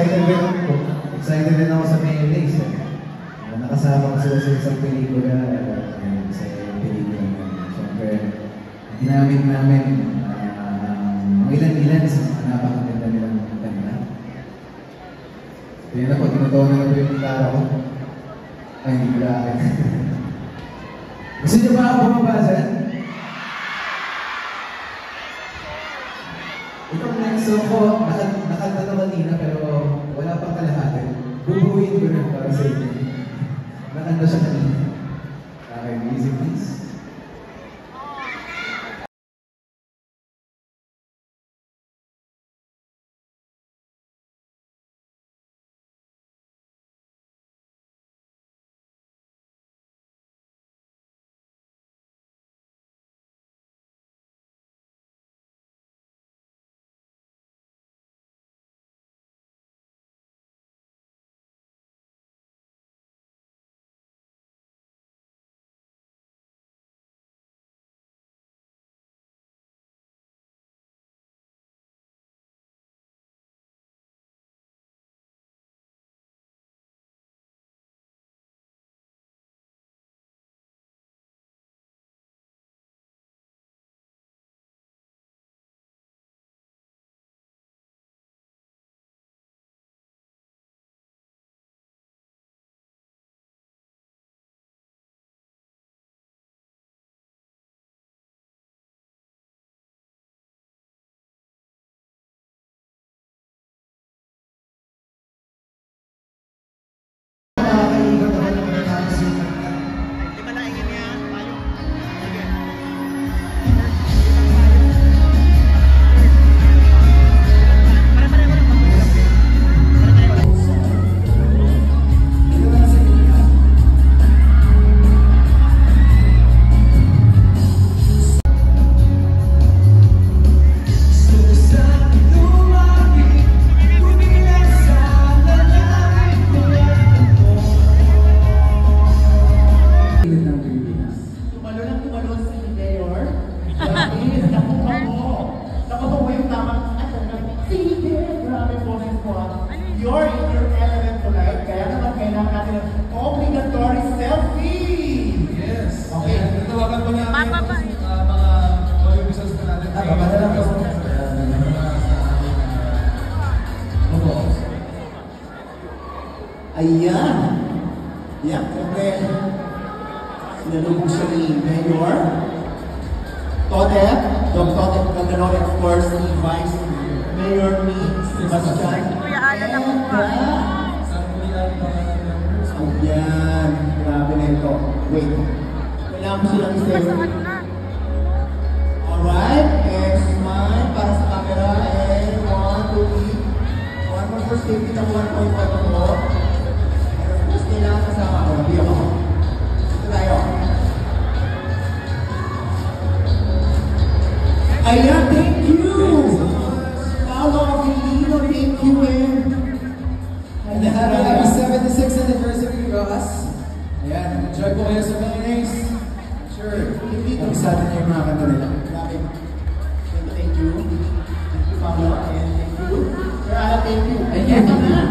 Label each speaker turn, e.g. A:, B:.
A: excited din ako sa mayonnaise. Nakasama ko sila sa isang pelikula. Sa pelikula namin. Siyempre, ginamit namin mga ilan-ilan sa mga napakaganda nilang kanta. Kaya na po, tinutuwa na po yung gitara ko. Ay, hindi ko lahat. Gusto niyo ba ako bumaba dyan? Itong next song ko, nakanta na kanina pero wala pang kalahati. Bubuhin ko na para sa inyo. Nakanta siya kanina. Okay, music please.
B: You're in your element tonight, kaya naman kailangan natin ng obligatory selfie! Yes! Okay. Natawagan po natin mga audiovisuals pa natin. Papadala po. Ayan! Yan, siyempre, sinalubog siya ni Mayor Todet, Dr. Todet Calderon, of course, ni Vice Mayor ni Sebastian. Ayan, grabe na ito. Wait, kailangan mo silang i-save. Alright, and smile para sa camera. And 1, 2, 3. One more for safety na 1.5 ako. And of course, kailangan kasama ako. Nabi ako. Ito tayo. Ayan, thank you! Paolo Avellino, thank you, and the happy 76th anniversary, Ross. Ayan, enjoy po kayo sa mayonnaise. Sure. Isa natin yung mga kanta nila. Grabe. Thank you. Thank you, Paolo. And thank you. Sir Alan, thank you. And